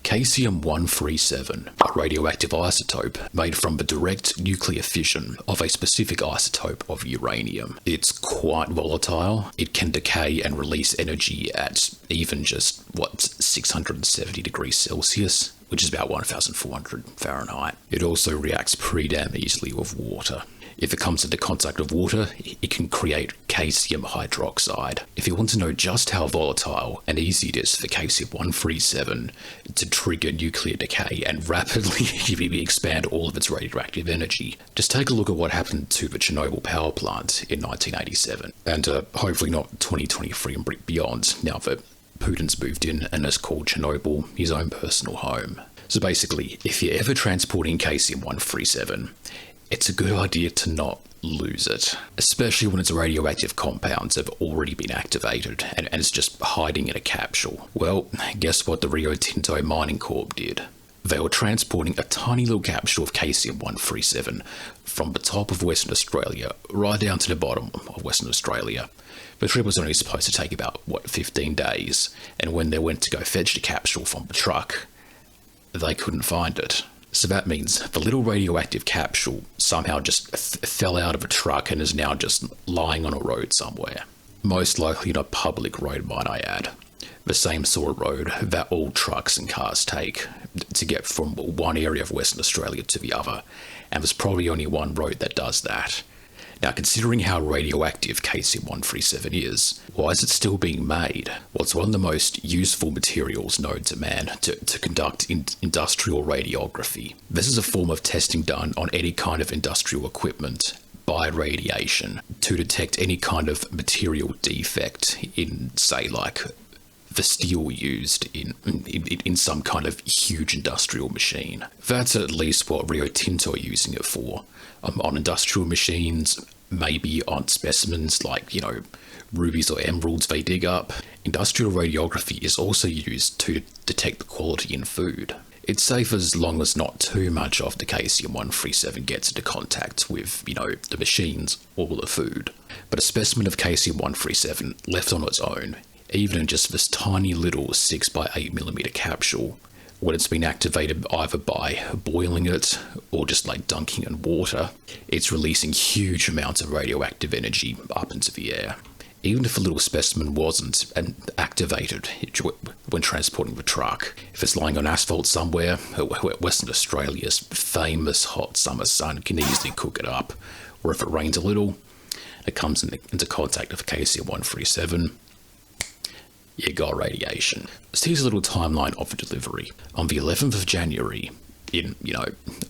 Caesium-137, a radioactive isotope made from the direct nuclear fission of a specific isotope of uranium. It's quite volatile. It can decay and release energy at even just, 670 degrees Celsius, which is about 1,400 Fahrenheit. It also reacts pretty damn easily with water. If it comes into contact with water, it can create caesium hydroxide. If you want to know just how volatile and easy it is for caesium-137 to trigger nuclear decay and rapidly expand all of its radioactive energy, just take a look at what happened to the Chernobyl power plant in 1987, and hopefully not 2023 and beyond, now that Putin's moved in and has called Chernobyl his own personal home. So basically, if you're ever transporting caesium-137, it's a good idea to not lose it, especially when its radioactive compounds have already been activated and it's just hiding in a capsule. Well, guess what the Rio Tinto Mining Corp did? They were transporting a tiny little capsule of caesium-137 from the top of Western Australia right down to the bottom of Western Australia. The trip was only supposed to take about, 15 days, and when they went to go fetch the capsule from the truck, they couldn't find it. So that means the little radioactive capsule somehow just fell out of a truck and is now just lying on a road somewhere. Most likely on a public road, might I add. The same sort of road that all trucks and cars take to get from one area of Western Australia to the other, and there's probably only one road that does that. Now, considering how radioactive caesium-137 is, why is it still being made? Well, it's one of the most useful materials known to man to conduct industrial radiography. This is a form of testing done on any kind of industrial equipment by radiation to detect any kind of material defect in, say, like the steel used in some kind of huge industrial machine. That's at least what Rio Tinto are using it for. On industrial machines, maybe on specimens like, rubies or emeralds they dig up. Industrial radiography is also used to detect the quality in food. It's safe as long as not too much of the caesium-137 gets into contact with, the machines or the food. But a specimen of caesium-137 left on its own, even in just this tiny little 6 by 8mm capsule, when it's been activated either by boiling it or just like dunking in water, it's releasing huge amounts of radioactive energy up into the air. Even if a little specimen wasn't activated when transporting the truck, if it's lying on asphalt somewhere, Western Australia's famous hot summer sun can easily cook it up, or if it rains a little, it comes into contact with caesium-137, you got radiation. So here's a little timeline of the delivery. On the 11th of January, in,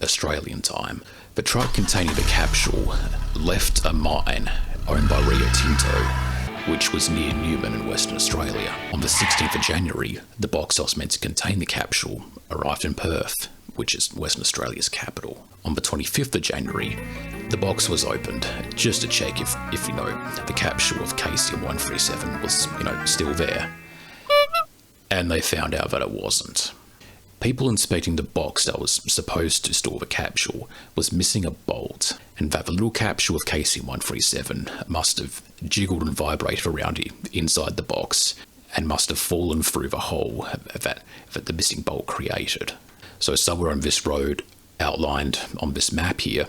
Australian time, the truck containing the capsule left a mine owned by Rio Tinto, which was near Newman in Western Australia. On the 16th of January, the box that was meant to contain the capsule arrived in Perth, which is Western Australia's capital. On the 25th of January, the box was opened just to check if the capsule of caesium-137 was, still there. And they found out that it wasn't. People inspecting the box that was supposed to store the capsule was missing a bolt, and that the little capsule of caesium-137 must have jiggled and vibrated around inside the box and must have fallen through the hole that the missing bolt created. So somewhere on this road, outlined on this map here,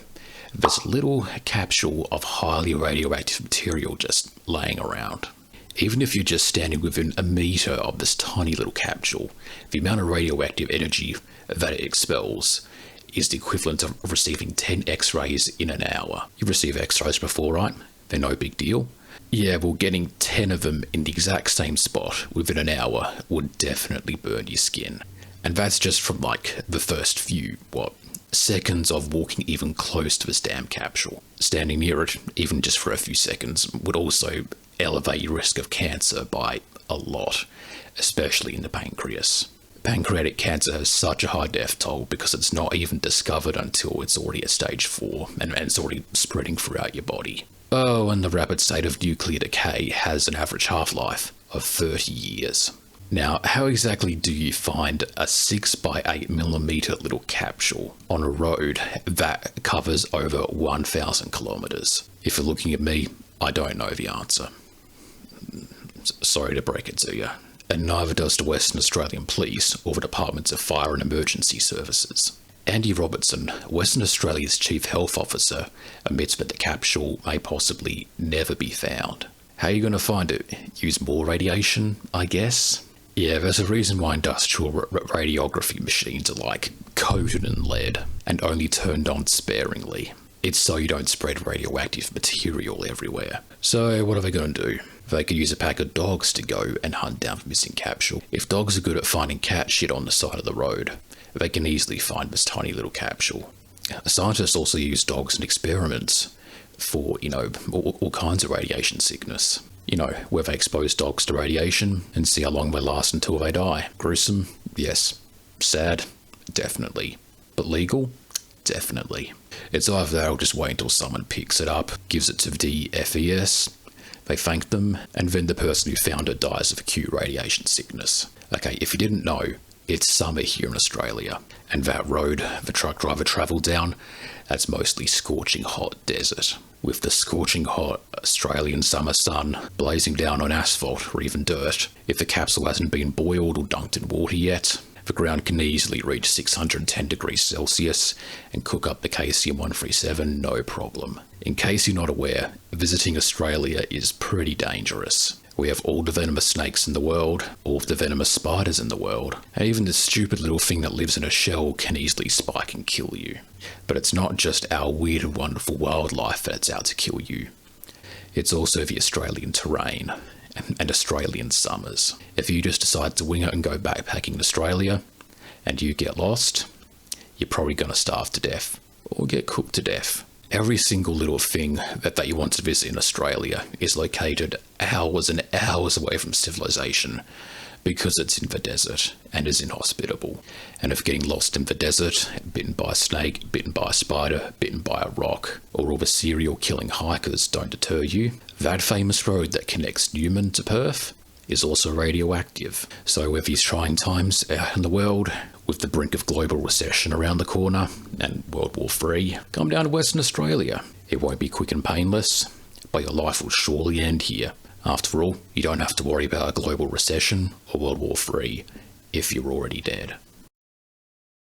there's a little capsule of highly radioactive material just laying around. Even if you're just standing within a meter of this tiny little capsule, the amount of radioactive energy that it expels is the equivalent of receiving 10 X-rays in an hour. You've received X-rays before, right? They're no big deal. Yeah, well, getting 10 of them in the exact same spot within an hour would definitely burn your skin. And that's just from the first few, seconds of walking even close to this damn capsule. Standing near it, even just for a few seconds, would also elevate your risk of cancer by a lot, especially in the pancreas. Pancreatic cancer has such a high death toll because it's not even discovered until it's already at stage 4 and it's already spreading throughout your body. Oh, and the rapid state of nuclear decay has an average half-life of 30 years. Now, how exactly do you find a 6 by 8mm little capsule on a road that covers over 1,000 kilometers? If you're looking at me, I don't know the answer. Sorry to break it to you. and neither does the Western Australian Police or the Departments of Fire and Emergency Services. Andy Robertson, Western Australia's Chief Health Officer, admits that the capsule may possibly never be found. How are you going to find it? Use more radiation, I guess? Yeah, there's a reason why industrial radiography machines are like coated in lead and only turned on sparingly. It's so you don't spread radioactive material everywhere. So what are they going to do? They could use a pack of dogs to go and hunt down the missing capsule. If dogs are good at finding cat shit on the side of the road, they can easily find this tiny little capsule. Scientists also use dogs in experiments for, all kinds of radiation sickness. Where they expose dogs to radiation and see how long they last until they die. Gruesome? Yes. Sad? Definitely. But legal? Definitely. It's either that or just wait until someone picks it up, gives it to the FES, they thank them, and then the person who found it dies of acute radiation sickness. Okay, if you didn't know, it's summer here in Australia, and that road the truck driver travelled down, that's mostly scorching hot desert, with the scorching hot Australian summer sun blazing down on asphalt or even dirt. If the capsule hasn't been boiled or dunked in water yet, the ground can easily reach 610 degrees Celsius and cook up the caesium-137 no problem. In case you're not aware, visiting Australia is pretty dangerous. We have all the venomous snakes in the world, all of the venomous spiders in the world, and even this stupid little thing that lives in a shell can easily spike and kill you. But it's not just our weird and wonderful wildlife that's out to kill you. It's also the Australian terrain and Australian summers. If you just decide to wing it and go backpacking in Australia, and you get lost, you're probably going to starve to death, or get cooked to death. Every single little thing that you want to visit in Australia is located hours and hours away from civilization because it's in the desert and is inhospitable. And if getting lost in the desert, bitten by a snake, bitten by a spider, bitten by a rock, or all the serial killing hikers don't deter you, that famous road that connects Newman to Perth is also radioactive. So with these trying times out in the world, with the brink of global recession around the corner and World War III, come down to Western Australia. It won't be quick and painless, but your life will surely end here. After all, you don't have to worry about a global recession or World War III if you're already dead.